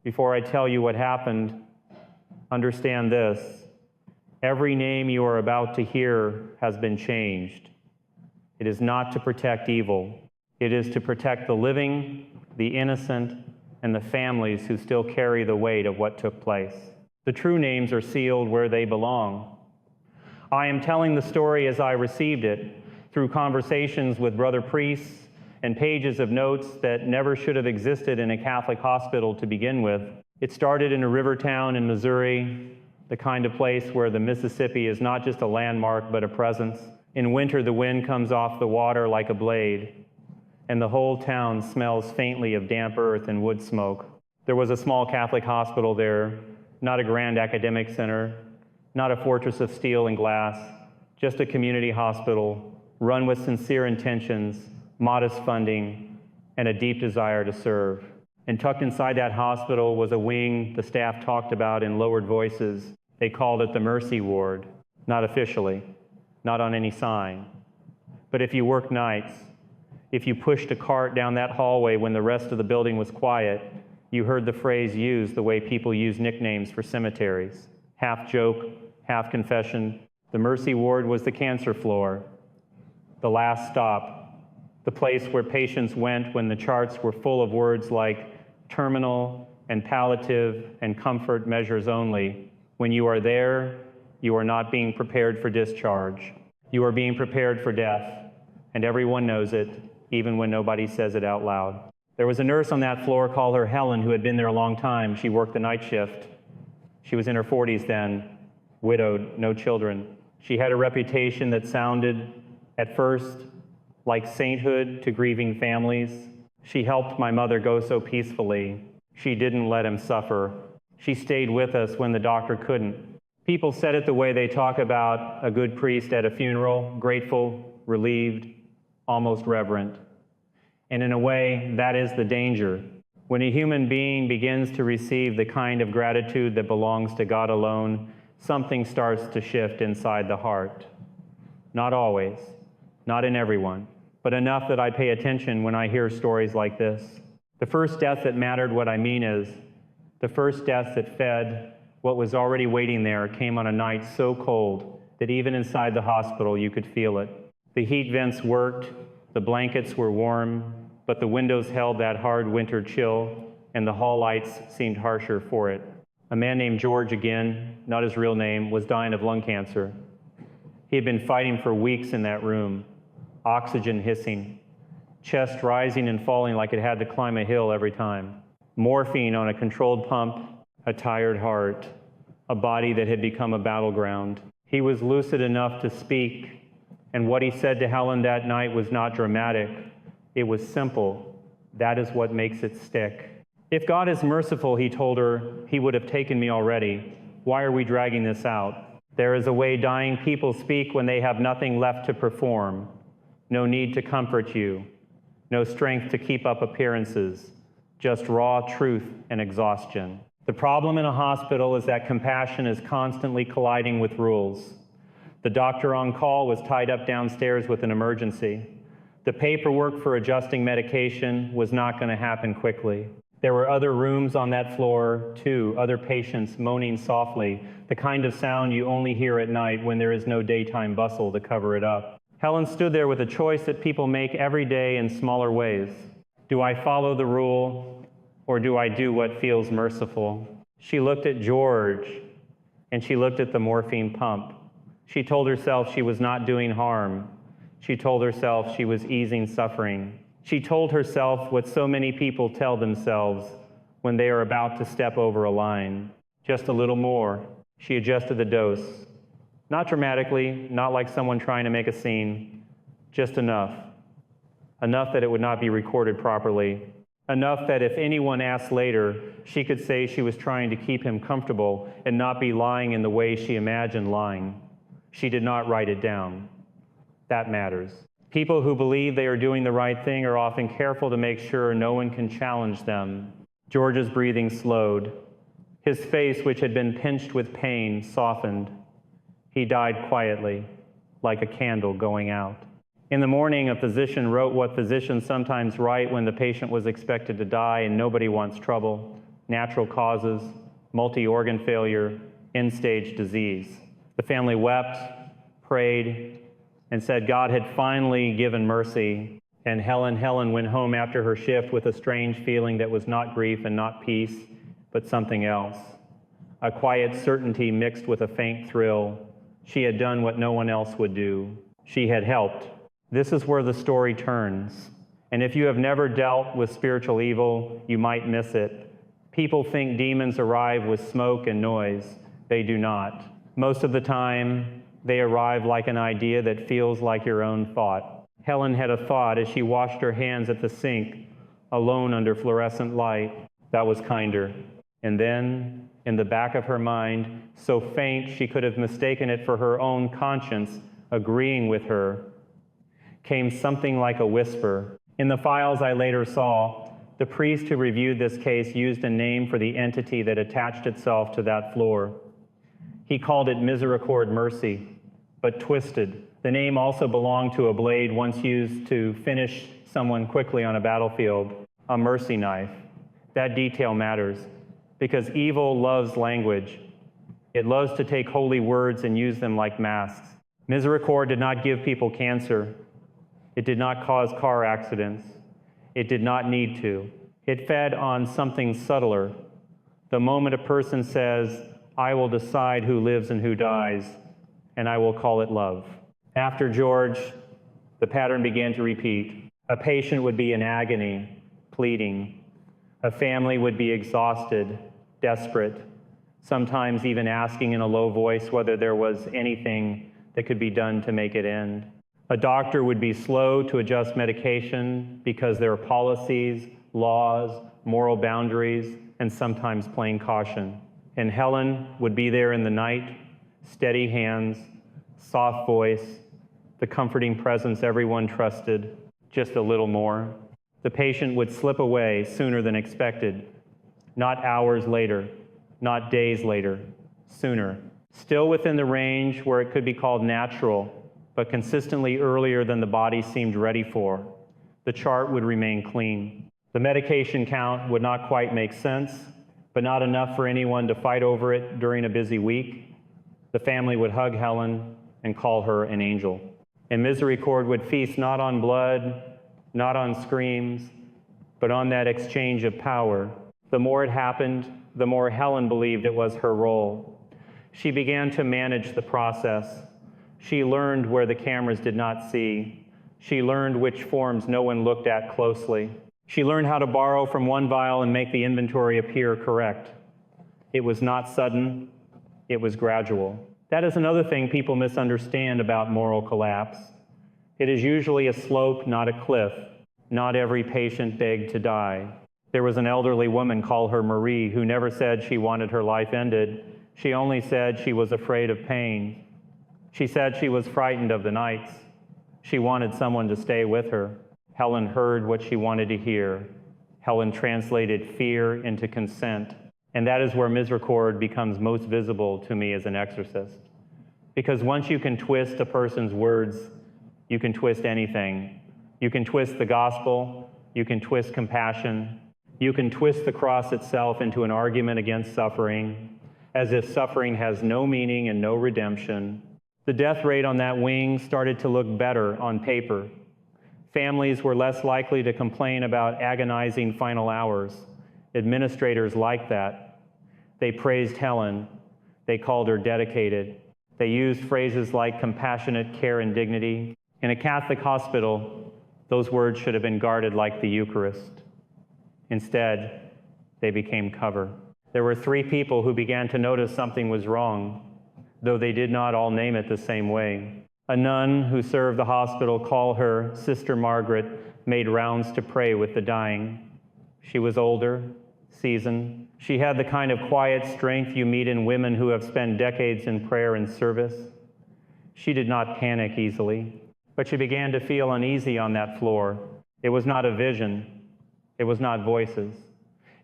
Before I tell you what happened, understand this. Every name you are about to hear has been changed. It is not to protect evil. It is to protect the living, the innocent, and the families who still carry the weight of what took place. The true names are sealed where they belong. I am telling the story as I received it, through conversations with brother priests and pages of notes that never should have existed in a Catholic hospital to begin with. It started in a river town in Missouri, the kind of place where the Mississippi is not just a landmark but a presence. In winter, the wind comes off the water like a blade, and the whole town smells faintly of damp earth and wood smoke. There was a small Catholic hospital there, not a grand academic center, not a fortress of steel and glass, just a community hospital run with sincere intentions, modest funding, and a deep desire to serve. And tucked inside that hospital was a wing the staff talked about in lowered voices. They called it the Mercy Ward, not officially, not on any sign. But if you worked nights, if you pushed a cart down that hallway when the rest of the building was quiet, you heard the phrase used the way people use nicknames for cemeteries. Half joke, half confession. The Mercy Ward was the cancer floor, the last stop, the place where patients went when the charts were full of words like terminal and palliative and comfort measures only. When you are there, you are not being prepared for discharge. You are being prepared for death, and everyone knows it, even when nobody says it out loud. There was a nurse on that floor, called her Helen, who had been there a long time. She worked the night shift. She was in her 40s then, widowed, no children. She had a reputation that sounded, at first, like sainthood to grieving families. She helped my mother go so peacefully. She didn't let him suffer. She stayed with us when the doctor couldn't. People said it the way they talk about a good priest at a funeral, grateful, relieved, almost reverent. And in a way, that is the danger. When a human being begins to receive the kind of gratitude that belongs to God alone, something starts to shift inside the heart. Not always, not in everyone, but enough that I pay attention when I hear stories like this. The first death that mattered, what I mean is, the first death that fed what was already waiting there came on a night so cold that even inside the hospital you could feel it. The heat vents worked, the blankets were warm, but the windows held that hard winter chill, and the hall lights seemed harsher for it. A man named George, again, not his real name, was dying of lung cancer. He had been fighting for weeks in that room, oxygen hissing, chest rising and falling like it had to climb a hill every time, morphine on a controlled pump, a tired heart, a body that had become a battleground. He was lucid enough to speak, and what he said to Helen that night was not dramatic. It was simple. That is what makes it stick. If God is merciful, he told her, he would have taken me already. Why are we dragging this out? There is a way dying people speak when they have nothing left to perform. No need to comfort you. No strength to keep up appearances. Just raw truth and exhaustion. The problem in a hospital is that compassion is constantly colliding with rules. The doctor on call was tied up downstairs with an emergency. The paperwork for adjusting medication was not going to happen quickly. There were other rooms on that floor, too, other patients moaning softly, the kind of sound you only hear at night when there is no daytime bustle to cover it up. Helen stood there with a choice that people make every day in smaller ways. Do I follow the rule, or do I do what feels merciful? She looked at George, and she looked at the morphine pump. She told herself she was not doing harm. She told herself she was easing suffering. She told herself what so many people tell themselves when they are about to step over a line. Just a little more. She adjusted the dose. Not dramatically, not like someone trying to make a scene. Just enough. Enough that it would not be recorded properly. Enough that if anyone asked later, she could say she was trying to keep him comfortable and not be lying in the way she imagined lying. She did not write it down. That matters. People who believe they are doing the right thing are often careful to make sure no one can challenge them. George's breathing slowed. His face, which had been pinched with pain, softened. He died quietly, like a candle going out. In the morning, a physician wrote what physicians sometimes write when the patient was expected to die and nobody wants trouble. natural causes, multi-organ failure, end-stage disease. The family wept, prayed, and said God had finally given mercy. And Helen went home after her shift with a strange feeling that was not grief and not peace, but something else. A quiet certainty mixed with a faint thrill. She had done what no one else would do. She had helped. This is where the story turns. And if you have never dealt with spiritual evil, you might miss it. People think demons arrive with smoke and noise. They do not. Most of the time, they arrive like an idea that feels like your own thought. Helen had a thought as she washed her hands at the sink, alone under fluorescent light. That was kinder. And then, in the back of her mind, so faint she could have mistaken it for her own conscience agreeing with her, came something like a whisper. In the files I later saw, the priest who reviewed this case used a name for the entity that attached itself to that floor. He called it Misericord Mercy, but twisted. The name also belonged to a blade once used to finish someone quickly on a battlefield, a mercy knife. That detail matters, because evil loves language. It loves to take holy words and use them like masks. Misericord did not give people cancer. It did not cause car accidents. It did not need to. It fed on something subtler. The moment a person says, I will decide who lives and who dies, and I will call it love. After George, the pattern began to repeat. A patient would be in agony, pleading. A family would be exhausted, desperate, sometimes even asking in a low voice whether there was anything that could be done to make it end. A doctor would be slow to adjust medication because there are policies, laws, moral boundaries, and sometimes plain caution. And Helen would be there in the night, steady hands, soft voice, the comforting presence everyone trusted, just a little more. The patient would slip away sooner than expected, not hours later, not days later, sooner. Still within the range where it could be called natural, but consistently earlier than the body seemed ready for. The chart would remain clean. The medication count would not quite make sense, but not enough for anyone to fight over it during a busy week. The family would hug Helen and call her an angel. And Misericord would feast not on blood, not on screams, but on that exchange of power. The more it happened, the more Helen believed it was her role. She began to manage the process. She learned where the cameras did not see. She learned which forms no one looked at closely. She learned how to borrow from one vial and make the inventory appear correct. It was not sudden, it was gradual. That is another thing people misunderstand about moral collapse. It is usually a slope, not a cliff. Not every patient begged to die. There was an elderly woman, call her Marie, who never said she wanted her life ended. She only said she was afraid of pain. She said she was frightened of the nights. She wanted someone to stay with her. Helen heard what she wanted to hear. Helen translated fear into consent. And that is where Misericord becomes most visible to me as an exorcist. Because once you can twist a person's words, you can twist anything. You can twist the gospel, you can twist compassion, you can twist the cross itself into an argument against suffering, as if suffering has no meaning and no redemption. The death rate on that wing started to look better on paper. Families were less likely to complain about agonizing final hours. Administrators liked that. They praised Helen. They called her dedicated. They used phrases like compassionate care and dignity. In a Catholic hospital, those words should have been guarded like the Eucharist. Instead, they became cover. There were 3 people who began to notice something was wrong, though they did not all name it the same way. A nun who served the hospital, called her Sister Margaret, made rounds to pray with the dying. She was older, seasoned. She had the kind of quiet strength you meet in women who have spent decades in prayer and service. She did not panic easily, but she began to feel uneasy on that floor. It was not a vision. It was not voices.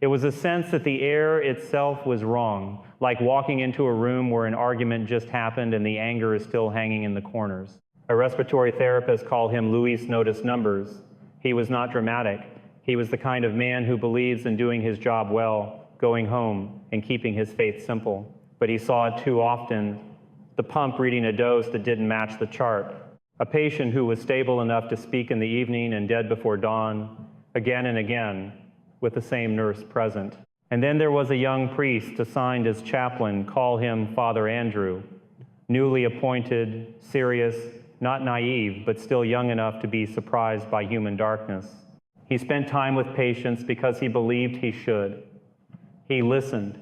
It was a sense that the air itself was wrong, like walking into a room where an argument just happened and the anger is still hanging in the corners. A respiratory therapist called him Luis Notice Numbers. He was not dramatic. He was the kind of man who believes in doing his job well, going home and keeping his faith simple. But he saw it too often, the pump reading a dose that didn't match the chart, a patient who was stable enough to speak in the evening and dead before dawn, again and again, with the same nurse present. And then there was a young priest assigned as chaplain, call him Father Andrew, newly appointed, serious, not naive, but still young enough to be surprised by human darkness. He spent time with patients because he believed he should. He listened.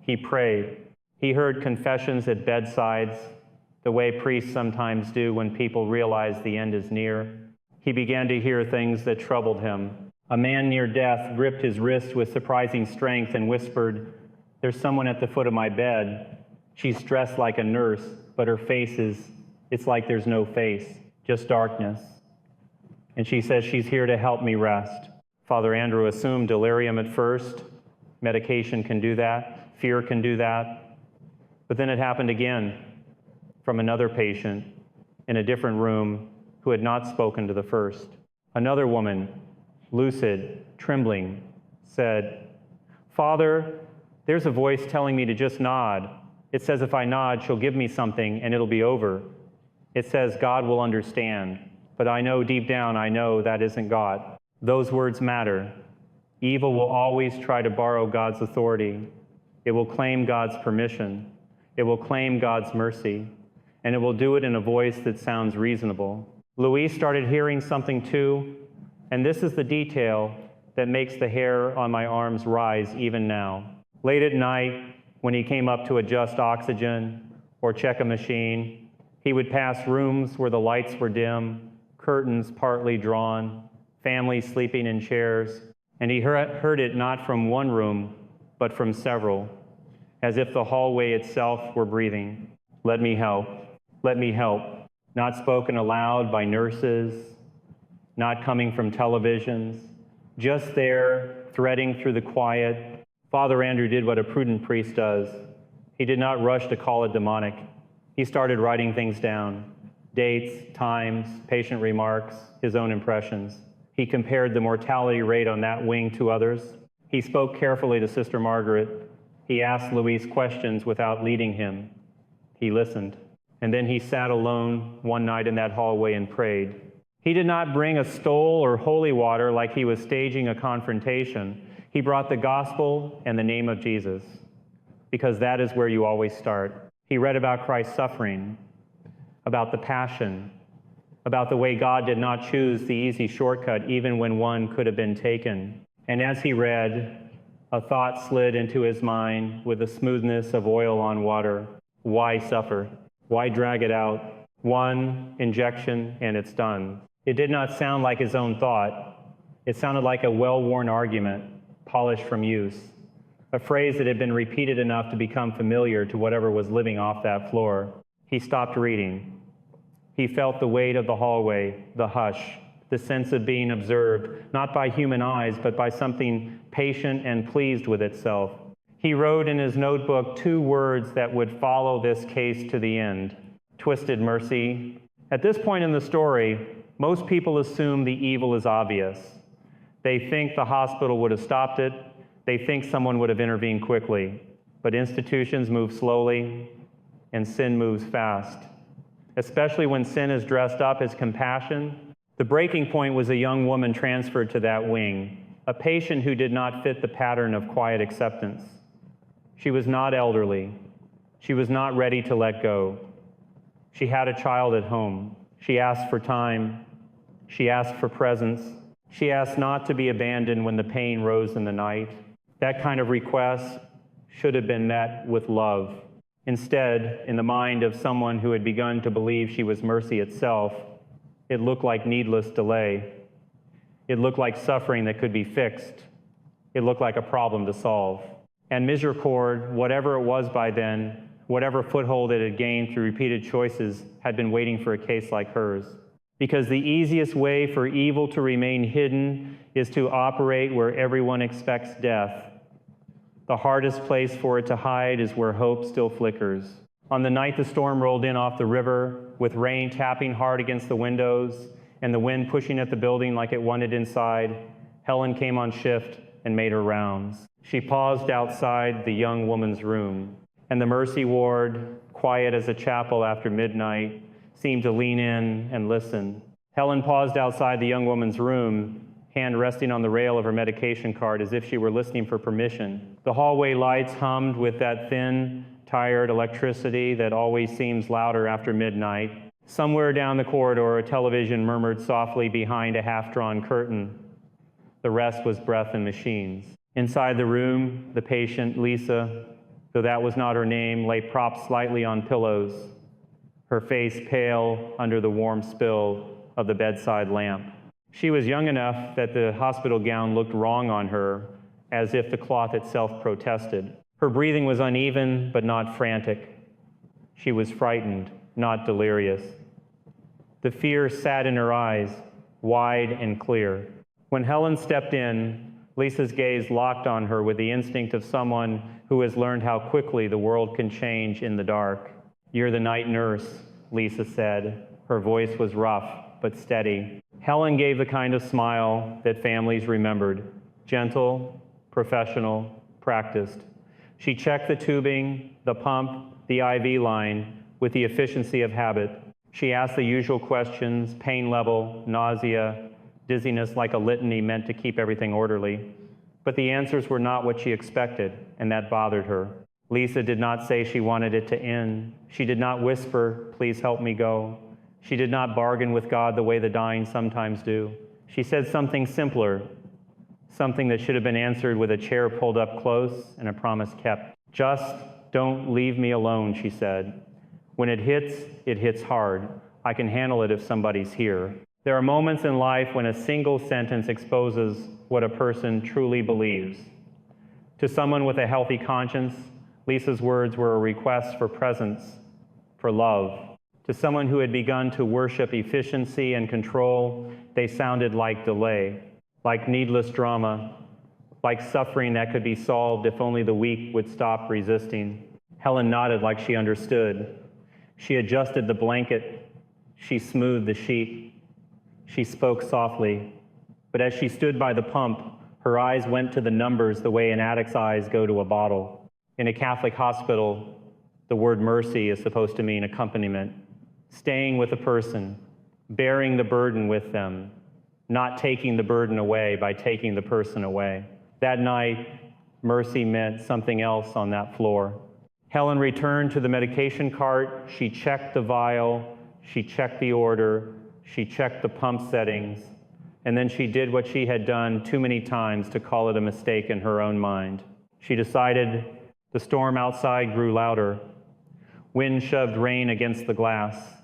He prayed. He heard confessions at bedsides, the way priests sometimes do when people realize the end is near. He began to hear things that troubled him. A man near death gripped his wrist with surprising strength and whispered, "There's someone at the foot of my bed. She's dressed like a nurse, but her face it's like there's no face, just darkness. And she says she's here to help me rest." Father Andrew assumed delirium at first. Medication can do that. Fear can do that. But then it happened again from another patient in a different room who had not spoken to the first. Another woman, lucid, trembling, said, "Father, there's a voice telling me to just nod. It says if I nod, she'll give me something and it'll be over. It says God will understand, but I know deep down, I know that isn't God." Those words matter. Evil will always try to borrow God's authority. It will claim God's permission. It will claim God's mercy. And it will do it in a voice that sounds reasonable. Louise started hearing something too, and this is the detail that makes the hair on my arms rise even now. Late at night, when he came up to adjust oxygen or check a machine, he would pass rooms where the lights were dim, curtains partly drawn, families sleeping in chairs, and he heard it not from one room, but from several, as if the hallway itself were breathing. "Let me help, let me help." Not spoken aloud by nurses, not coming from televisions, just there, threading through the quiet. Father Andrew did what a prudent priest does. He did not rush to call it demonic. He started writing things down, dates, times, patient remarks, his own impressions. He compared the mortality rate on that wing to others. He spoke carefully to Sister Margaret. He asked Louise questions without leading him. He listened. And then he sat alone one night in that hallway and prayed. He did not bring a stole or holy water like he was staging a confrontation. He brought the gospel and the name of Jesus, because that is where you always start. He read about Christ's suffering, about the passion, about the way God did not choose the easy shortcut even when one could have been taken. And as he read, a thought slid into his mind with the smoothness of oil on water. Why suffer? Why drag it out? One injection and it's done. It did not sound like his own thought. It sounded like a well-worn argument, polished from use, a phrase that had been repeated enough to become familiar to whatever was living off that floor. He stopped reading. He felt the weight of the hallway, the hush, the sense of being observed, not by human eyes, but by something patient and pleased with itself. He wrote in his notebook 2 words that would follow this case to the end: twisted mercy. At this point in the story, most people assume the evil is obvious. They think the hospital would have stopped it. They think someone would have intervened quickly. But institutions move slowly, and sin moves fast, especially when sin is dressed up as compassion. The breaking point was a young woman transferred to that wing, a patient who did not fit the pattern of quiet acceptance. She was not elderly. She was not ready to let go. She had a child at home. She asked for time. She asked for presence. She asked not to be abandoned when the pain rose in the night. That kind of request should have been met with love. Instead, in the mind of someone who had begun to believe she was mercy itself, it looked like needless delay. It looked like suffering that could be fixed. It looked like a problem to solve. And misericord, whatever it was by then, whatever foothold it had gained through repeated choices, had been waiting for a case like hers. Because the easiest way for evil to remain hidden is to operate where everyone expects death. The hardest place for it to hide is where hope still flickers. On the night the storm rolled in off the river, with rain tapping hard against the windows and the wind pushing at the building like it wanted inside, Helen came on shift and made her rounds. She paused outside the young woman's room, and the mercy ward, quiet as a chapel after midnight, seemed to lean in and listen. Helen paused outside the young woman's room, hand resting on the rail of her medication cart as if she were listening for permission. The hallway lights hummed with that thin, tired electricity that always seems louder after midnight. Somewhere down the corridor, a television murmured softly behind a half-drawn curtain. The rest was breath and machines. Inside the room, the patient, Lisa, though that was not her name, lay propped slightly on pillows, her face pale under the warm spill of the bedside lamp. She was young enough that the hospital gown looked wrong on her, as if the cloth itself protested. Her breathing was uneven, but not frantic. She was frightened, not delirious. The fear sat in her eyes, wide and clear. When Helen stepped in, Lisa's gaze locked on her with the instinct of someone who has learned how quickly the world can change in the dark. "You're the night nurse," Lisa said. Her voice was rough, but steady. Helen gave the kind of smile that families remembered. Gentle, professional, practiced. She checked the tubing, the pump, the IV line with the efficiency of habit. She asked the usual questions: pain level, nausea, dizziness, like a litany meant to keep everything orderly. But the answers were not what she expected, and that bothered her. Lisa did not say she wanted it to end. She did not whisper, "Please help me go." She did not bargain with God the way the dying sometimes do. She said something simpler, something that should have been answered with a chair pulled up close and a promise kept. "Just don't leave me alone," she said. "When it hits hard. I can handle it if somebody's here." There are moments in life when a single sentence exposes what a person truly believes. To someone with a healthy conscience, Lisa's words were a request for presence, for love. To someone who had begun to worship efficiency and control, they sounded like delay, like needless drama, like suffering that could be solved if only the weak would stop resisting. Helen nodded like she understood. She adjusted the blanket. She smoothed the sheet. She spoke softly. But as she stood by the pump, her eyes went to the numbers the way an addict's eyes go to a bottle. In a Catholic hospital, the word mercy is supposed to mean accompaniment, staying with a person, bearing the burden with them, not taking the burden away by taking the person away. That night, mercy meant something else on that floor. Helen returned to the medication cart. She checked the vial. She checked the order. She checked the pump settings. And then she did what she had done too many times to call it a mistake in her own mind. She decided. The storm outside grew louder. Wind shoved rain against the glass.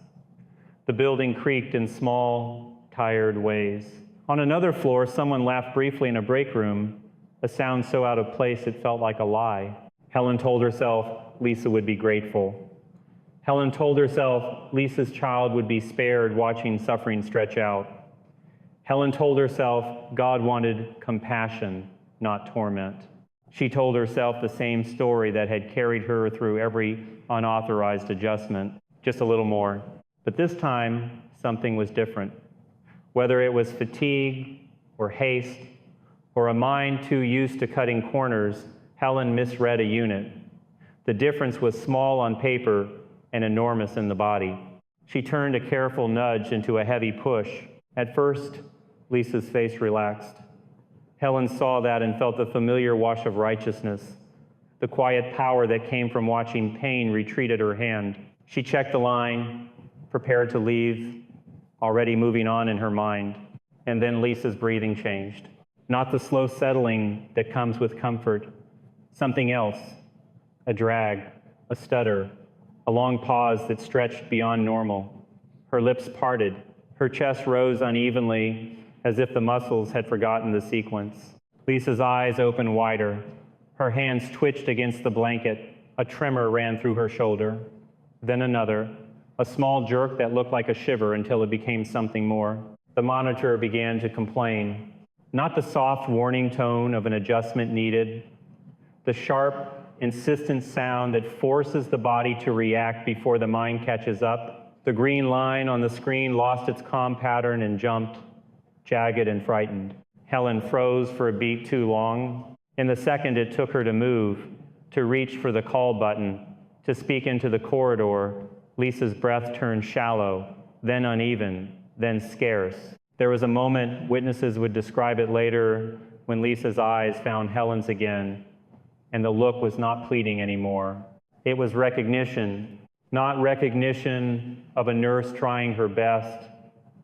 The building creaked in small, tired ways. On another floor, someone laughed briefly in a break room, a sound so out of place it felt like a lie. Helen told herself Lisa would be grateful. Helen told herself Lisa's child would be spared watching suffering stretch out. Helen told herself God wanted compassion, not torment. She told herself the same story that had carried her through every unauthorized adjustment, just a little more. But this time, something was different. Whether it was fatigue or haste or a mind too used to cutting corners, Helen misread a unit. The difference was small on paper and enormous in the body. She turned a careful nudge into a heavy push. At first, Lisa's face relaxed. Helen saw that and felt the familiar wash of righteousness. The quiet power that came from watching pain retreat at her hand. She checked the line, prepared to leave, already moving on in her mind. And then Lisa's breathing changed. Not the slow settling that comes with comfort. Something else. A drag, a stutter, a long pause that stretched beyond normal. Her lips parted. Her chest rose unevenly, as if the muscles had forgotten the sequence. Lisa's eyes opened wider. Her hands twitched against the blanket. A tremor ran through her shoulder. Then another, a small jerk that looked like a shiver until it became something more. The monitor began to complain. Not the soft warning tone of an adjustment needed. The sharp, insistent sound that forces the body to react before the mind catches up. The green line on the screen lost its calm pattern and jumped, jagged and frightened. Helen froze for a beat too long. In the second it took her to move, to reach for the call button, to speak into the corridor, Lisa's breath turned shallow, then uneven, then scarce. There was a moment, witnesses would describe it later, when Lisa's eyes found Helen's again, and the look was not pleading anymore. It was recognition, not recognition of a nurse trying her best,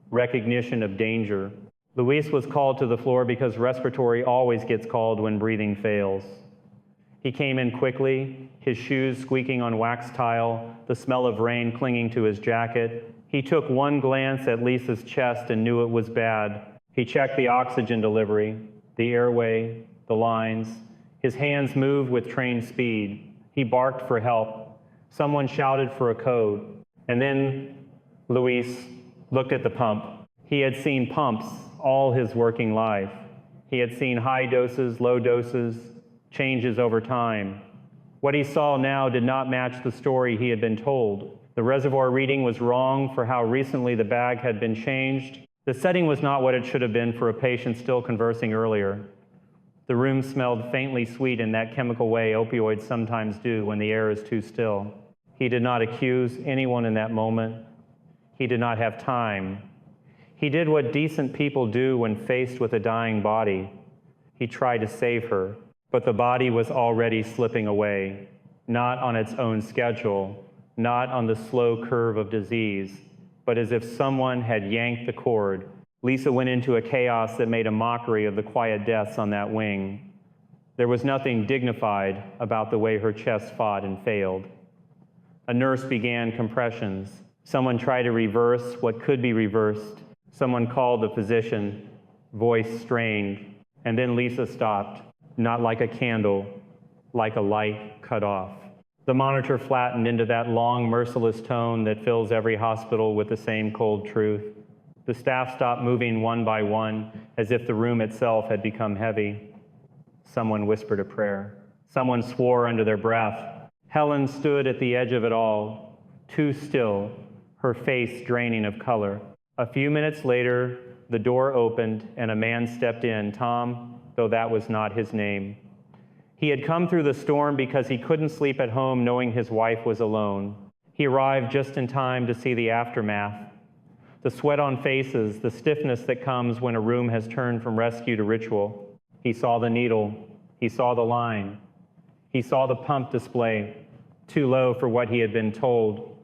recognition of danger. Luis was called to the floor because respiratory always gets called when breathing fails. He came in quickly, his shoes squeaking on wax tile, the smell of rain clinging to his jacket. He took one glance at Lisa's chest and knew it was bad. He checked the oxygen delivery, the airway, the lines. His hands moved with trained speed. He barked for help. Someone shouted for a code. And then Luis looked at the pump. He had seen pumps all his working life. He had seen high doses, low doses, changes over time. What he saw now did not match the story he had been told. The reservoir reading was wrong for how recently the bag had been changed. The setting was not what it should have been for a patient still conversing earlier. The room smelled faintly sweet in that chemical way opioids sometimes do when the air is too still. He did not accuse anyone in that moment. He did not have time. He did what decent people do when faced with a dying body. He tried to save her, but the body was already slipping away, not on its own schedule, not on the slow curve of disease, but as if someone had yanked the cord. Lisa went into a chaos that made a mockery of the quiet deaths on that wing. There was nothing dignified about the way her chest fought and failed. A nurse began compressions. Someone tried to reverse what could be reversed. Someone called the physician, voice strained, and then Lisa stopped, not like a candle, like a light cut off. The monitor flattened into that long, merciless tone that fills every hospital with the same cold truth. The staff stopped moving one by one, as if the room itself had become heavy. Someone whispered a prayer. Someone swore under their breath. Helen stood at the edge of it all, too still, her face draining of color. A few minutes later, the door opened and a man stepped in, Tom, though that was not his name. He had come through the storm because he couldn't sleep at home knowing his wife was alone. He arrived just in time to see the aftermath. The sweat on faces, the stiffness that comes when a room has turned from rescue to ritual. He saw the needle. He saw the line. He saw the pump display, too low for what he had been told.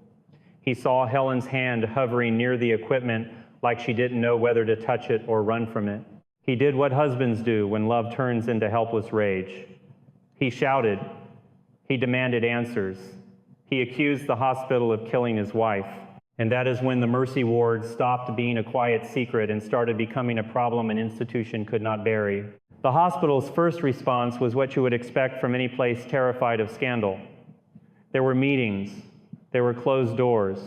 He saw Helen's hand hovering near the equipment like she didn't know whether to touch it or run from it. He did what husbands do when love turns into helpless rage. He shouted. He demanded answers. He accused the hospital of killing his wife. And that is when the mercy ward stopped being a quiet secret and started becoming a problem an institution could not bury. The hospital's first response was what you would expect from any place terrified of scandal. There were meetings. There were closed doors.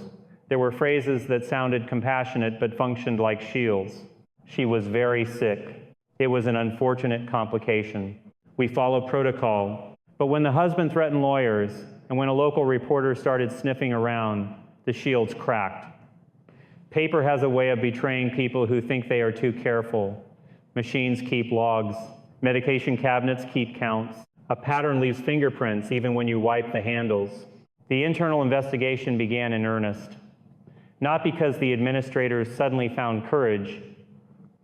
There were phrases that sounded compassionate but functioned like shields. She was very sick. It was an unfortunate complication. We followed protocol. But when the husband threatened lawyers and when a local reporter started sniffing around, the shields cracked. Paper has a way of betraying people who think they are too careful. Machines keep logs. Medication cabinets keep counts. A pattern leaves fingerprints even when you wipe the handles. The internal investigation began in earnest, not because the administrators suddenly found courage,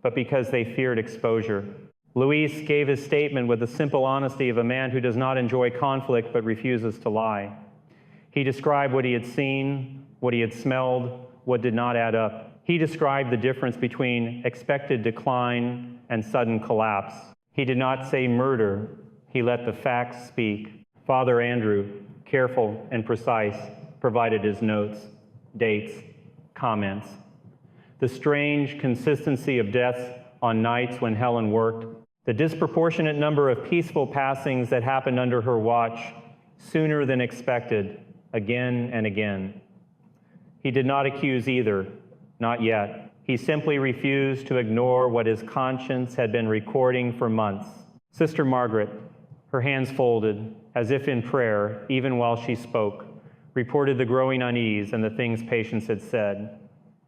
but because they feared exposure. Luis gave his statement with the simple honesty of a man who does not enjoy conflict but refuses to lie. He described what he had seen, what he had smelled, what did not add up. He described the difference between expected decline and sudden collapse. He did not say murder. He let the facts speak. Father Andrew, careful and precise, provided his notes, dates, comments. The strange consistency of deaths on nights when Helen worked, the disproportionate number of peaceful passings that happened under her watch, sooner than expected, again and again. He did not accuse either, not yet. He simply refused to ignore what his conscience had been recording for months. Sister Margaret, her hands folded, as if in prayer, even while she spoke, reported the growing unease and the things patients had said.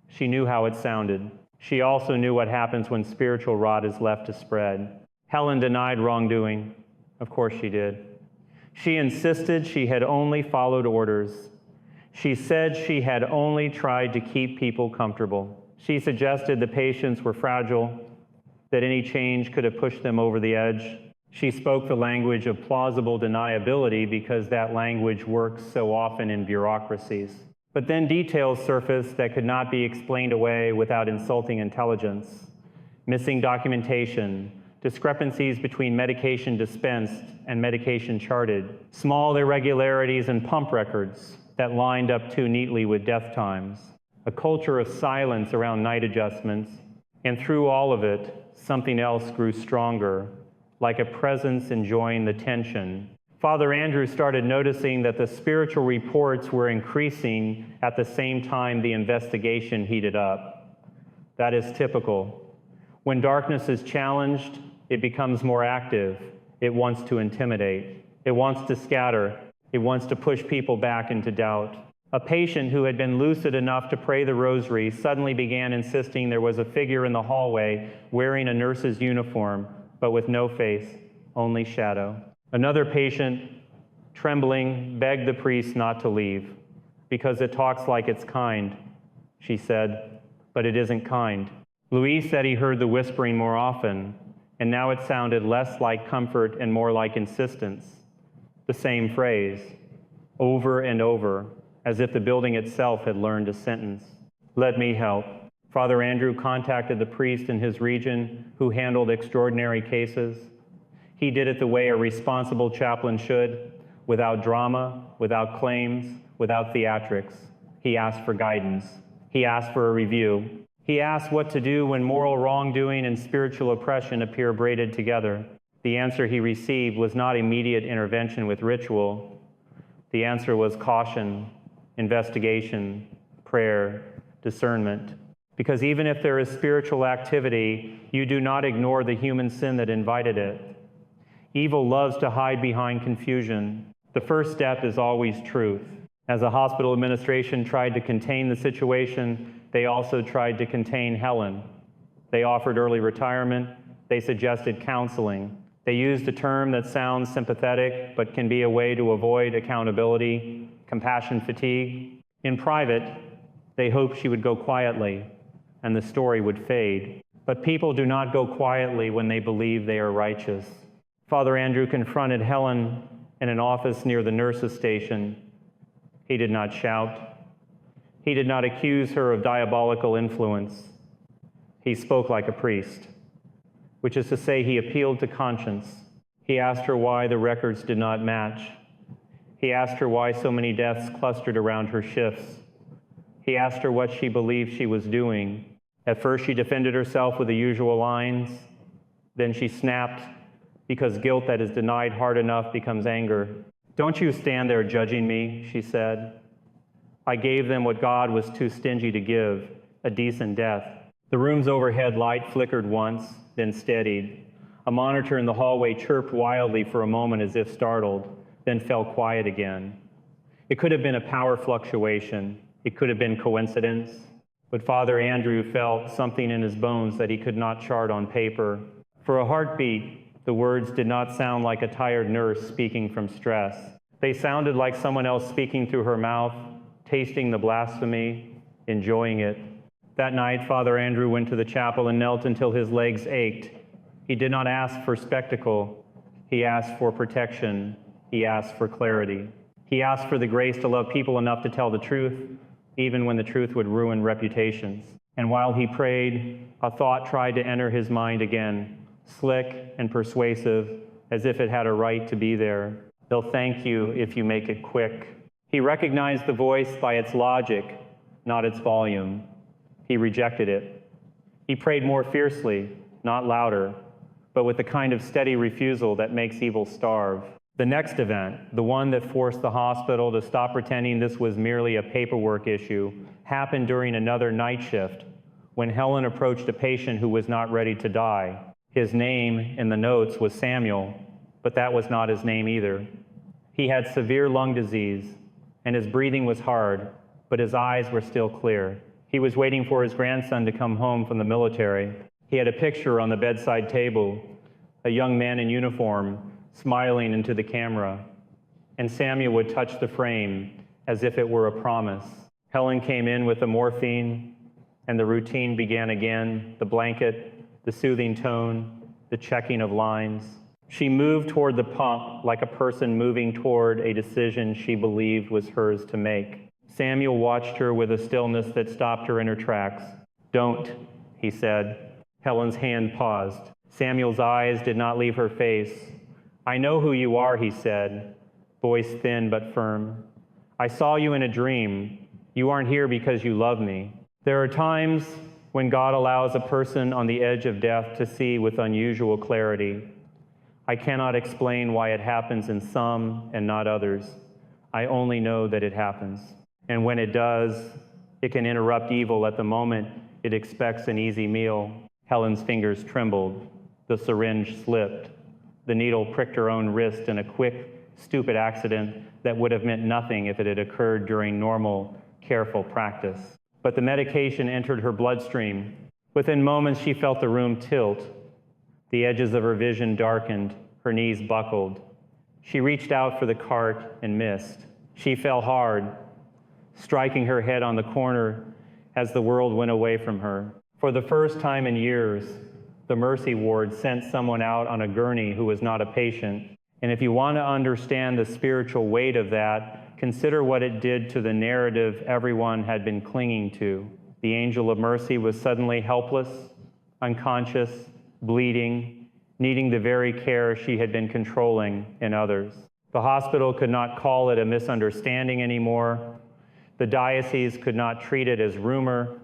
She knew how it sounded. She also knew what happens when spiritual rot is left to spread. Helen denied wrongdoing. Of course she did. She insisted she had only followed orders. She said she had only tried to keep people comfortable. She suggested the patients were fragile, that any change could have pushed them over the edge. She spoke the language of plausible deniability because that language works so often in bureaucracies. But then details surfaced that could not be explained away without insulting intelligence. Missing documentation, discrepancies between medication dispensed and medication charted, small irregularities in pump records that lined up too neatly with death times, a culture of silence around night adjustments, and through all of it, something else grew stronger, like a presence enjoying the tension. Father Andrew started noticing that the spiritual reports were increasing at the same time the investigation heated up. That is typical. When darkness is challenged, it becomes more active. It wants to intimidate. It wants to scatter. It wants to push people back into doubt. A patient who had been lucid enough to pray the rosary suddenly began insisting there was a figure in the hallway wearing a nurse's uniform, but with no face, only shadow. Another patient, trembling, begged the priest not to leave, because it talks like it's kind, she said, but it isn't kind. Louis said he heard the whispering more often, and now it sounded less like comfort and more like insistence. The same phrase, over and over, as if the building itself had learned a sentence. Let me help. Father Andrew contacted the priest in his region who handled extraordinary cases. He did it the way a responsible chaplain should, without drama, without claims, without theatrics. He asked for guidance. He asked for a review. He asked what to do when moral wrongdoing and spiritual oppression appear braided together. The answer he received was not immediate intervention with ritual. The answer was caution, investigation, prayer, discernment. Because even if there is spiritual activity, you do not ignore the human sin that invited it. Evil loves to hide behind confusion. The first step is always truth. As the hospital administration tried to contain the situation, they also tried to contain Helen. They offered early retirement. They suggested counseling. They used a term that sounds sympathetic, but can be a way to avoid accountability, compassion fatigue. In private, they hoped she would go quietly, and the story would fade. But people do not go quietly when they believe they are righteous. Father Andrew confronted Helen in an office near the nurses' station. He did not shout. He did not accuse her of diabolical influence. He spoke like a priest, which is to say he appealed to conscience. He asked her why the records did not match. He asked her why so many deaths clustered around her shifts. He asked her what she believed she was doing. At first she defended herself with the usual lines. Then she snapped, because guilt that is denied hard enough becomes anger. Don't you stand there judging me, she said. I gave them what God was too stingy to give, a decent death. The room's overhead light flickered once, then steadied. A monitor in the hallway chirped wildly for a moment as if startled, then fell quiet again. It could have been a power fluctuation. It could have been coincidence. But Father Andrew felt something in his bones that he could not chart on paper. For a heartbeat, the words did not sound like a tired nurse speaking from stress. They sounded like someone else speaking through her mouth, tasting the blasphemy, enjoying it. That night, Father Andrew went to the chapel and knelt until his legs ached. He did not ask for spectacle. He asked for protection. He asked for clarity. He asked for the grace to love people enough to tell the truth, even when the truth would ruin reputations. And while he prayed, a thought tried to enter his mind again, slick and persuasive, as if it had a right to be there. They'll thank you if you make it quick. He recognized the voice by its logic, not its volume. He rejected it. He prayed more fiercely, not louder, but with the kind of steady refusal that makes evil starve. The next event, the one that forced the hospital to stop pretending this was merely a paperwork issue, happened during another night shift when Helen approached a patient who was not ready to die. His name in the notes was Samuel, but that was not his name either. He had severe lung disease, and his breathing was hard, but his eyes were still clear. He was waiting for his grandson to come home from the military. He had a picture on the bedside table, a young man in uniform smiling into the camera, and Samuel would touch the frame as if it were a promise. Helen came in with the morphine, and the routine began again, the blanket, the soothing tone, the checking of lines. She moved toward the pump like a person moving toward a decision she believed was hers to make. Samuel watched her with a stillness that stopped her in her tracks. "Don't," he said. Helen's hand paused. Samuel's eyes did not leave her face. "I know who you are," he said, voice thin but firm. "I saw you in a dream. You aren't here because you love me." There are times when God allows a person on the edge of death to see with unusual clarity. I cannot explain why it happens in some and not others. I only know that it happens. And when it does, it can interrupt evil at the moment it expects an easy meal. Helen's fingers trembled. The syringe slipped. The needle pricked her own wrist in a quick, stupid accident that would have meant nothing if it had occurred during normal, careful practice. But the medication entered her bloodstream. Within moments, she felt the room tilt. The edges of her vision darkened. Her knees buckled. She reached out for the cart and missed. She fell hard, striking her head on the corner as the world went away from her. For the first time in years, the Mercy Ward sent someone out on a gurney who was not a patient. And if you want to understand the spiritual weight of that, consider what it did to the narrative everyone had been clinging to. The angel of mercy was suddenly helpless, unconscious, bleeding, needing the very care she had been controlling in others. The hospital could not call it a misunderstanding anymore. The diocese could not treat it as rumor.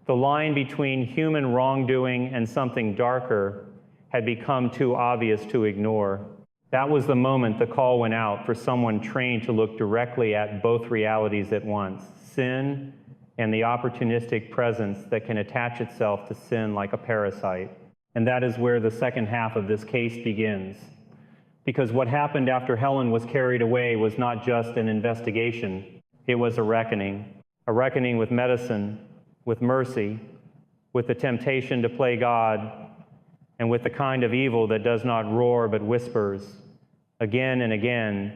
The line between human wrongdoing and something darker had become too obvious to ignore. That was the moment the call went out for someone trained to look directly at both realities at once, sin and the opportunistic presence that can attach itself to sin like a parasite. And that is where the second half of this case begins. Because what happened after Helen was carried away was not just an investigation, it was a reckoning with medicine, with mercy, with the temptation to play God, and with the kind of evil that does not roar but whispers, again and again,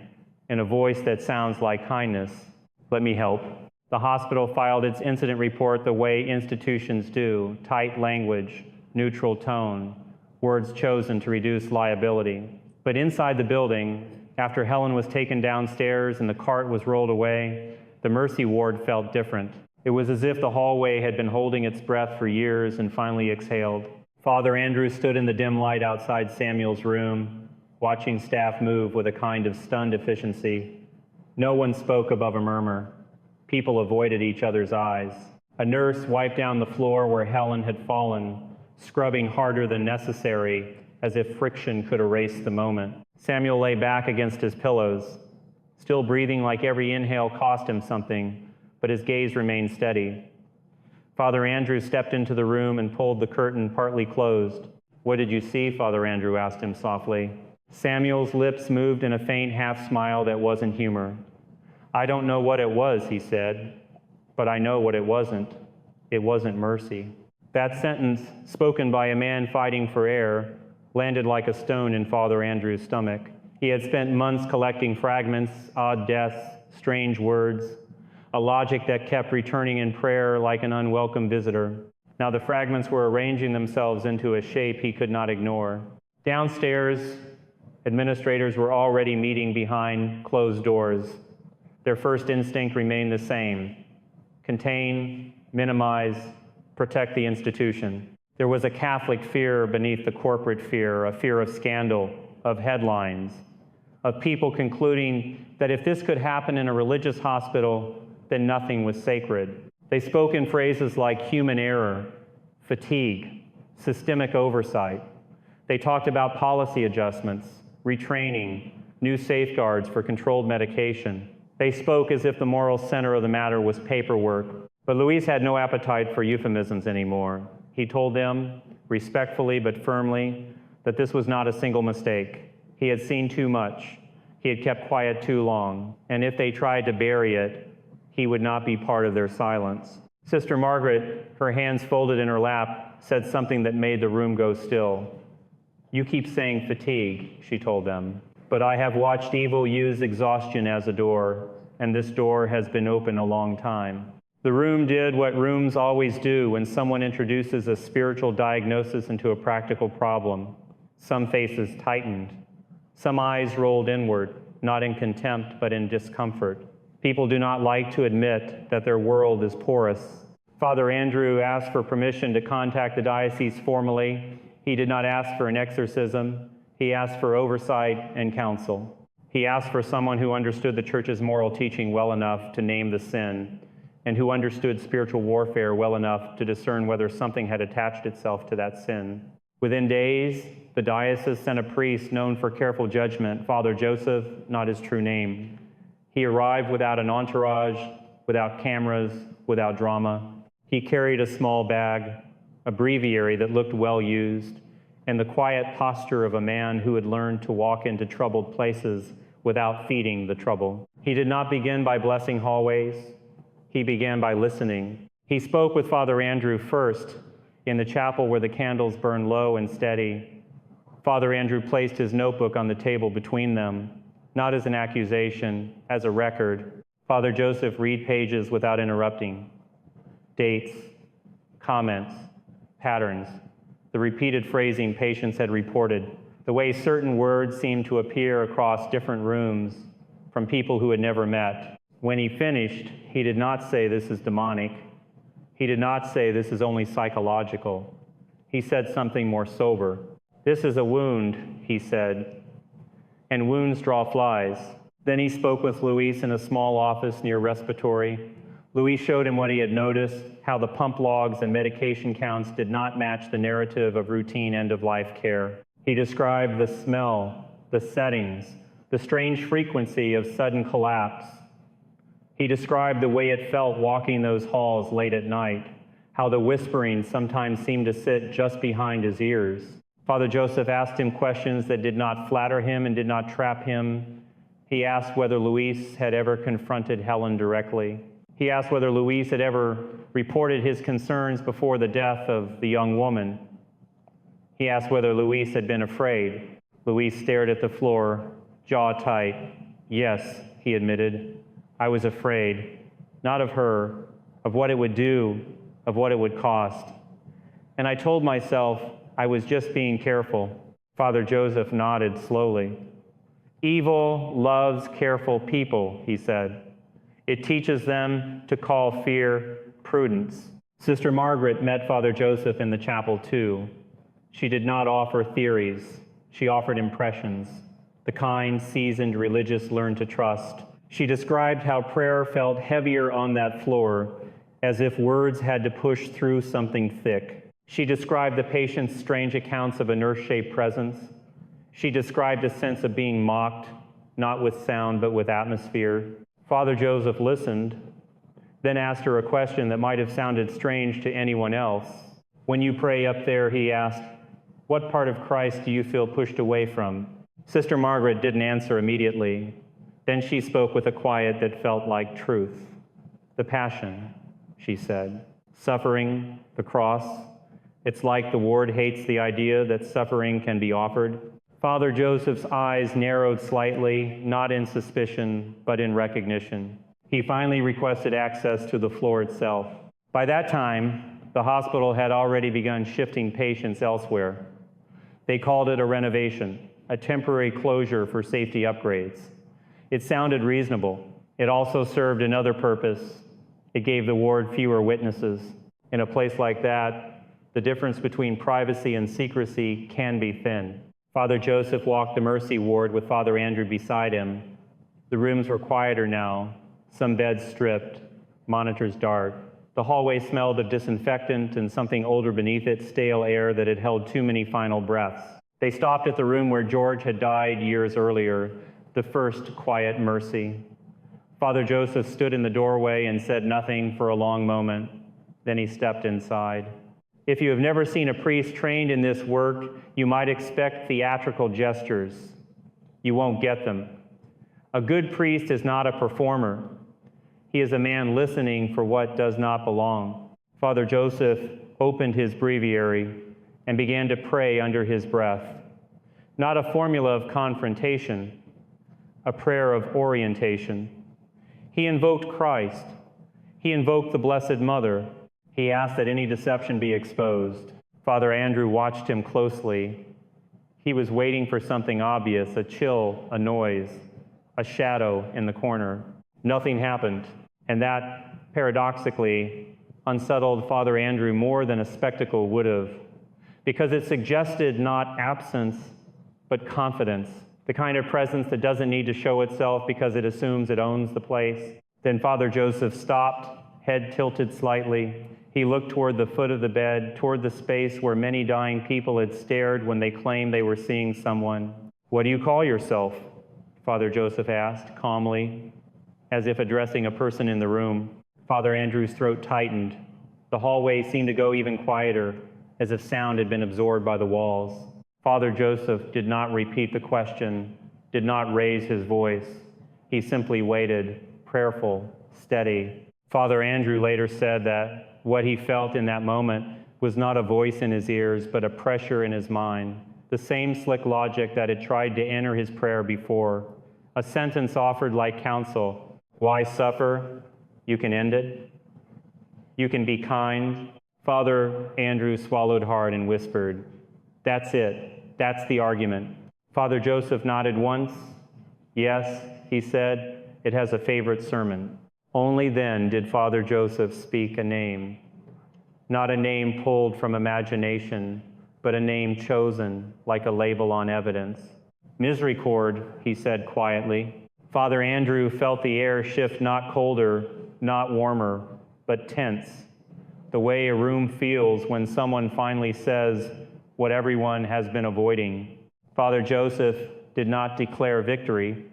in a voice that sounds like kindness, "Let me help." The hospital filed its incident report the way institutions do, tight language, neutral tone, words chosen to reduce liability. But inside the building, after Helen was taken downstairs and the cart was rolled away, the Mercy Ward felt different. It was as if the hallway had been holding its breath for years and finally exhaled. Father Andrew stood in the dim light outside Samuel's room, watching staff move with a kind of stunned efficiency. No one spoke above a murmur. People avoided each other's eyes. A nurse wiped down the floor where Helen had fallen, scrubbing harder than necessary, as if friction could erase the moment. Samuel lay back against his pillows, still breathing like every inhale cost him something, but his gaze remained steady. Father Andrew stepped into the room and pulled the curtain partly closed. "What did you see?" Father Andrew asked him softly. Samuel's lips moved in a faint half-smile that wasn't humor. "I don't know what it was," he said, "but I know what it wasn't. It wasn't mercy." That sentence, spoken by a man fighting for air, landed like a stone in Father Andrew's stomach. He had spent months collecting fragments, odd deaths, strange words, a logic that kept returning in prayer like an unwelcome visitor. Now the fragments were arranging themselves into a shape he could not ignore. Downstairs, administrators were already meeting behind closed doors. Their first instinct remained the same: contain, minimize, protect the institution. There was a Catholic fear beneath the corporate fear, a fear of scandal, of headlines, of people concluding that if this could happen in a religious hospital, then nothing was sacred. They spoke in phrases like human error, fatigue, systemic oversight. They talked about policy adjustments, retraining, new safeguards for controlled medication. They spoke as if the moral center of the matter was paperwork. But Luis had no appetite for euphemisms anymore. He told them, respectfully but firmly, that this was not a single mistake. He had seen too much. He had kept quiet too long. And if they tried to bury it, he would not be part of their silence. Sister Margaret, her hands folded in her lap, said something that made the room go still. You keep saying fatigue, she told them, but I have watched evil use exhaustion as a door, and this door has been open a long time. The room did what rooms always do when someone introduces a spiritual diagnosis into a practical problem. Some faces tightened. Some eyes rolled inward, not in contempt, but in discomfort. People do not like to admit that their world is porous. Father Andrew asked for permission to contact the diocese formally. He did not ask for an exorcism. He asked for oversight and counsel. He asked for someone who understood the Church's moral teaching well enough to name the sin, and who understood spiritual warfare well enough to discern whether something had attached itself to that sin. Within days, the diocese sent a priest known for careful judgment, Father Joseph, not his true name. He arrived without an entourage, without cameras, without drama. He carried a small bag, a breviary that looked well used, and the quiet posture of a man who had learned to walk into troubled places without feeding the trouble. He did not begin by blessing hallways. He began by listening. He spoke with Father Andrew first in the chapel where the candles burned low and steady. Father Andrew placed his notebook on the table between them, not as an accusation, as a record. Father Joseph read pages without interrupting. Dates, comments, patterns, the repeated phrasing patients had reported, the way certain words seemed to appear across different rooms from people who had never met. When he finished, he did not say this is demonic. He did not say this is only psychological. He said something more sober. This is a wound, he said, and wounds draw flies. Then he spoke with Luis in a small office near respiratory. Luis showed him what he had noticed, how the pump logs and medication counts did not match the narrative of routine end-of-life care. He described the smell, the settings, the strange frequency of sudden collapse. He described the way it felt walking those halls late at night, how the whispering sometimes seemed to sit just behind his ears. Father Joseph asked him questions that did not flatter him and did not trap him. He asked whether Luis had ever confronted Helen directly. He asked whether Luis had ever reported his concerns before the death of the young woman. He asked whether Luis had been afraid. Luis stared at the floor, jaw tight. Yes, he admitted. I was afraid, not of her, of what it would do, of what it would cost. And I told myself I was just being careful. Father Joseph nodded slowly. Evil loves careful people, he said. It teaches them to call fear prudence. Sister Margaret met Father Joseph in the chapel too. She did not offer theories. She offered impressions, the kind seasoned religious learn to trust. She described how prayer felt heavier on that floor, as if words had to push through something thick. She described the patient's strange accounts of a nurse-shaped presence. She described a sense of being mocked, not with sound, but with atmosphere. Father Joseph listened, then asked her a question that might have sounded strange to anyone else. When you pray up there, he asked, what part of Christ do you feel pushed away from? Sister Margaret didn't answer immediately. Then she spoke with a quiet that felt like truth. The passion, she said. Suffering, the cross. It's like the ward hates the idea that suffering can be offered. Father Joseph's eyes narrowed slightly, not in suspicion, but in recognition. He finally requested access to the floor itself. By that time, the hospital had already begun shifting patients elsewhere. They called it a renovation, a temporary closure for safety upgrades. It sounded reasonable. It also served another purpose. It gave the ward fewer witnesses. In a place like that, the difference between privacy and secrecy can be thin. Father Joseph walked the Mercy ward with Father Andrew beside him. The rooms were quieter now, some beds stripped, monitors dark. The hallway smelled of disinfectant and something older beneath it, stale air that had held too many final breaths. They stopped at the room where George had died years earlier, the first quiet mercy. Father Joseph stood in the doorway and said nothing for a long moment. Then he stepped inside. If you have never seen a priest trained in this work, you might expect theatrical gestures. You won't get them. A good priest is not a performer. He is a man listening for what does not belong. Father Joseph opened his breviary and began to pray under his breath. not a formula of confrontation, a prayer of orientation. He invoked Christ. He invoked the Blessed Mother. He asked that any deception be exposed. Father Andrew watched him closely. He was waiting for something obvious, a chill, a noise, a shadow in the corner. Nothing happened, and that, paradoxically, unsettled Father Andrew more than a spectacle would have, because it suggested not absence, but confidence, the kind of presence that doesn't need to show itself because it assumes it owns the place. Then Father Joseph stopped, head tilted slightly. He looked toward the foot of the bed, toward the space where many dying people had stared when they claimed they were seeing someone. "What do you call yourself?" Father Joseph asked, calmly, as if addressing a person in the room. Father Andrew's throat tightened. The hallway seemed to go even quieter, as if sound had been absorbed by the walls. Father Joseph did not repeat the question, did not raise his voice. He simply waited, prayerful, steady. Father Andrew later said that what he felt in that moment was not a voice in his ears, but a pressure in his mind, the same slick logic that had tried to enter his prayer before, a sentence offered like counsel. Why suffer? You can end it. You can be kind. Father Andrew swallowed hard and whispered, "That's it. That's the argument." Father Joseph nodded once. "Yes," he said, "it has a favorite sermon." Only then did Father Joseph speak a name. Not a name pulled from imagination, but a name chosen like a label on evidence. "Misericord," he said quietly. Father Andrew felt the air shift, not colder, not warmer, but tense, the way a room feels when someone finally says what everyone has been avoiding. Father Joseph did not declare victory.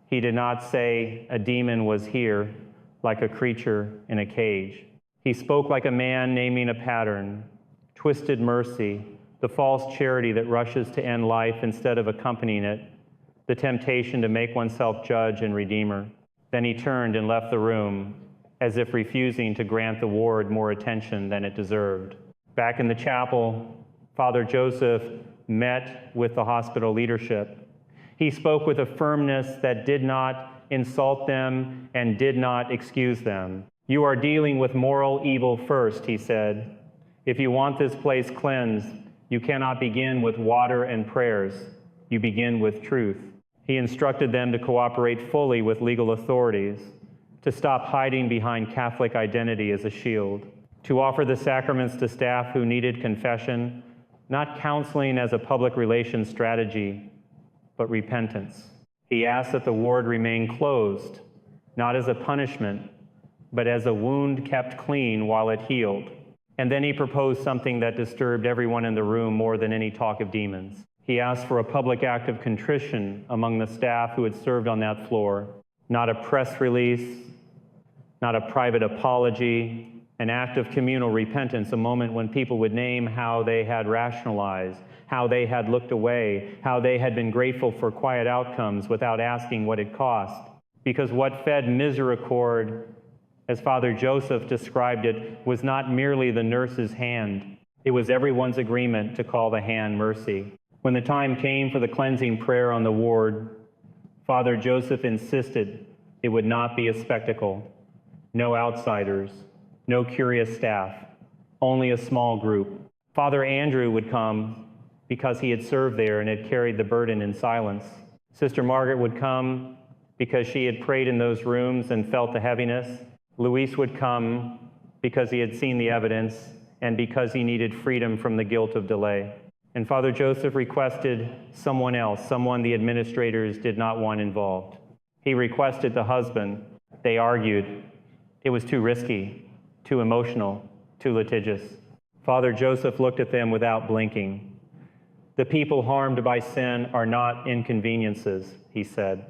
He did not say a demon was here like a creature in a cage. He spoke like a man naming a pattern, twisted mercy, the false charity that rushes to end life instead of accompanying it, the temptation to make oneself judge and redeemer. Then he turned and left the room, as if refusing to grant the ward more attention than it deserved. Back in the chapel, Father Joseph met with the hospital leadership. He spoke with a firmness that did not insult them and did not excuse them. "You are dealing with moral evil first," he said. "If you want this place cleansed, you cannot begin with water and prayers. You begin with truth." He instructed them to cooperate fully with legal authorities, to stop hiding behind Catholic identity as a shield, to offer the sacraments to staff who needed confession, not counseling as a public relations strategy, but repentance. He asked that the ward remain closed, not as a punishment, but as a wound kept clean while it healed. And then he proposed something that disturbed everyone in the room more than any talk of demons. He asked for a public act of contrition among the staff who had served on that floor, not a press release, not a private apology, an act of communal repentance, a moment when people would name how they had rationalized, how they had looked away, how they had been grateful for quiet outcomes without asking what it cost. Because what fed misericord, as Father Joseph described it, was not merely the nurse's hand. It was everyone's agreement to call the hand mercy. When the time came for the cleansing prayer on the ward, Father Joseph insisted it would not be a spectacle. No outsiders, no curious staff, only a small group. Father Andrew would come because he had served there and had carried the burden in silence. Sister Margaret would come because she had prayed in those rooms and felt the heaviness. Luis would come because he had seen the evidence and because he needed freedom from the guilt of delay. And Father Joseph requested someone else, someone the administrators did not want involved. He requested the husband. They argued. It was too risky, too emotional, too litigious. Father Joseph looked at them without blinking. "The people harmed by sin are not inconveniences," he said.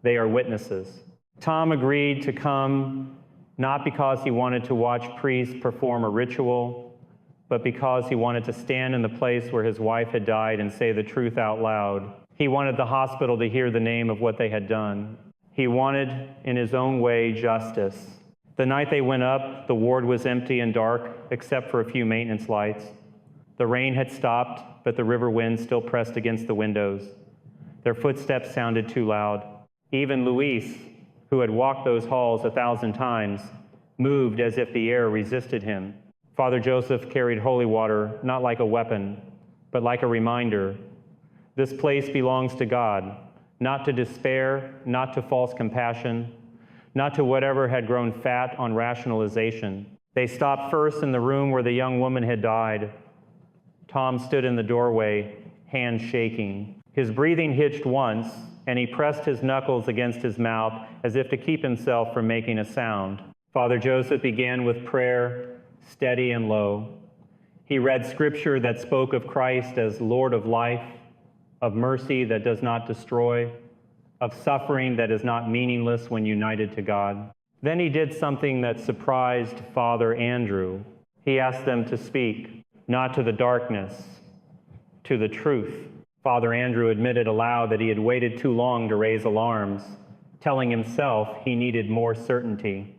"They are witnesses." Tom agreed to come not because he wanted to watch priests perform a ritual, but because he wanted to stand in the place where his wife had died and say the truth out loud. He wanted the hospital to hear the name of what they had done. He wanted, in his own way, justice. The night they went up, the ward was empty and dark, except for a few maintenance lights. The rain had stopped, but the river wind still pressed against the windows. Their footsteps sounded too loud. Even Luis, who had walked those halls 1,000 times, moved as if the air resisted him. Father Joseph carried holy water, not like a weapon, but like a reminder. This place belongs to God, not to despair, not to false compassion, not to whatever had grown fat on rationalization. They stopped first in the room where the young woman had died. Tom stood in the doorway, hands shaking. His breathing hitched once, and he pressed his knuckles against his mouth as if to keep himself from making a sound. Father Joseph began with prayer, steady and low. He read scripture that spoke of Christ as Lord of life, of mercy that does not destroy, of suffering that is not meaningless when united to God. Then he did something that surprised Father Andrew. He asked them to speak, not to the darkness, to the truth. Father Andrew admitted aloud that he had waited too long to raise alarms, telling himself he needed more certainty.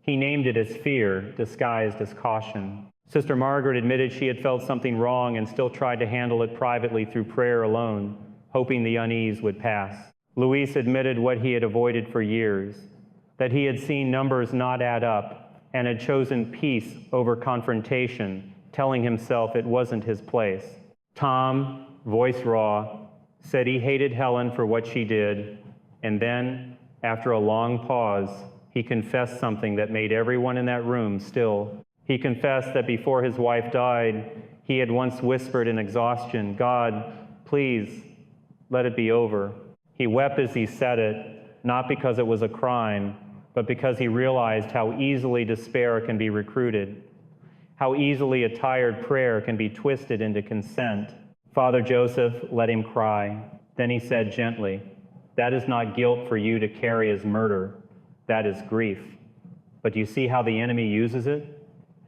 He named it as fear, disguised as caution. Sister Margaret admitted she had felt something wrong and still tried to handle it privately through prayer alone, hoping the unease would pass. Luis admitted what he had avoided for years, that he had seen numbers not add up and had chosen peace over confrontation, telling himself it wasn't his place. Tom, voice raw, said he hated Helen for what she did, and then, after a long pause, he confessed something that made everyone in that room still. He confessed that before his wife died, he had once whispered in exhaustion, "God, please, let it be over." He wept as he said it, not because it was a crime, but because he realized how easily despair can be recruited, how easily a tired prayer can be twisted into consent. Father Joseph let him cry. Then he said gently, "That is not guilt for you to carry as murder. That is grief. But do you see how the enemy uses it?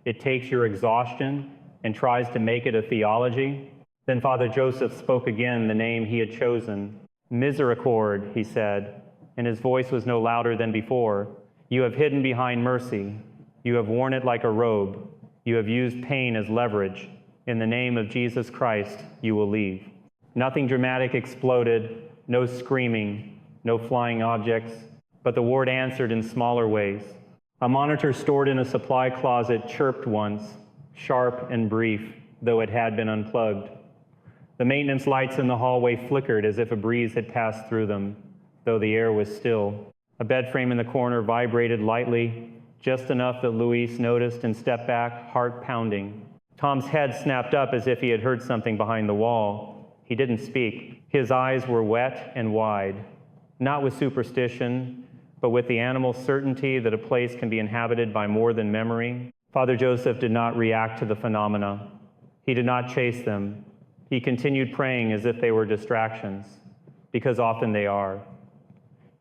It takes your exhaustion and tries to make it a theology." Then Father Joseph spoke again the name he had chosen. "Misericorde," he said, and his voice was no louder than before. "You have hidden behind mercy. You have worn it like a robe. You have used pain as leverage. In the name of Jesus Christ, you will leave." Nothing dramatic exploded, no screaming, no flying objects, but the ward answered in smaller ways. A monitor stored in a supply closet chirped once, sharp and brief, though it had been unplugged. The maintenance lights in the hallway flickered as if a breeze had passed through them, though the air was still. A bed frame in the corner vibrated lightly, just enough that Luis noticed and stepped back, heart pounding. Tom's head snapped up as if he had heard something behind the wall. He didn't speak. His eyes were wet and wide, not with superstition, but with the animal certainty that a place can be inhabited by more than memory. Father Joseph did not react to the phenomena. He did not chase them. He continued praying as if they were distractions, because often they are.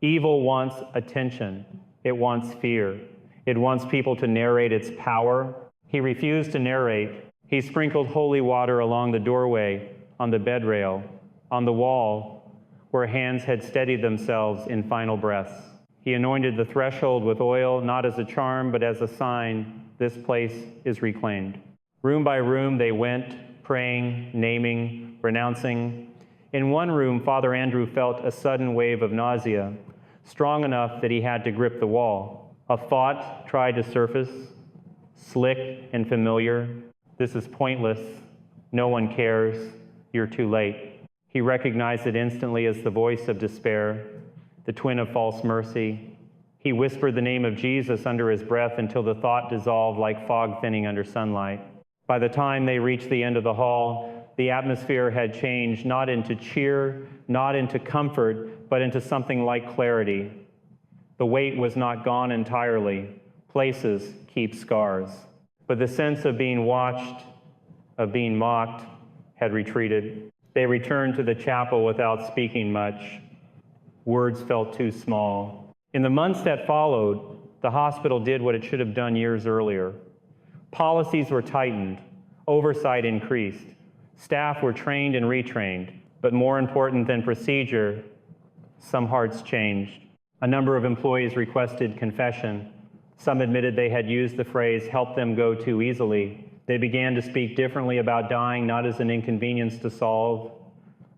Evil wants attention. It wants fear. It wants people to narrate its power. He refused to narrate. He sprinkled holy water along the doorway, on the bed rail, on the wall, where hands had steadied themselves in final breaths. He anointed the threshold with oil, not as a charm, but as a sign, this place is reclaimed. Room by room they went, praying, naming, renouncing. In one room, Father Andrew felt a sudden wave of nausea, strong enough that he had to grip the wall. A thought tried to surface, slick and familiar. "This is pointless. No one cares. You're too late." He recognized it instantly as the voice of despair, the twin of false mercy. He whispered the name of Jesus under his breath until the thought dissolved like fog thinning under sunlight. By the time they reached the end of the hall, the atmosphere had changed not into cheer, not into comfort, but into something like clarity. The weight was not gone entirely. Places keep scars. But the sense of being watched, of being mocked, had retreated. They returned to the chapel without speaking much. Words felt too small. In the months that followed, the hospital did what it should have done years earlier. Policies were tightened, oversight increased, staff were trained and retrained, but more important than procedure, some hearts changed. A number of employees requested confession. Some admitted they had used the phrase "help them go too easily," They began to speak differently about dying, not as an inconvenience to solve,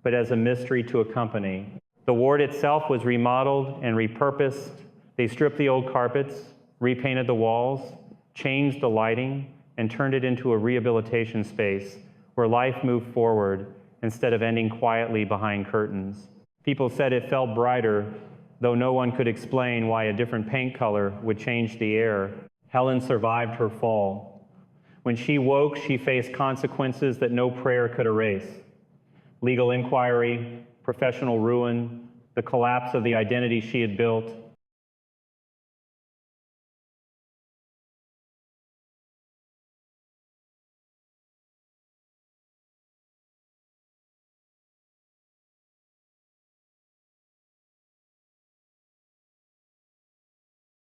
but as a mystery to accompany. The ward itself was remodeled and repurposed. They stripped the old carpets, repainted the walls, changed the lighting, and turned it into a rehabilitation space where life moved forward instead of ending quietly behind curtains. People said it felt brighter, though no one could explain why a different paint color would change the air. Helen survived her fall. When she woke, she faced consequences that no prayer could erase. Legal inquiry, professional ruin, the collapse of the identity she had built,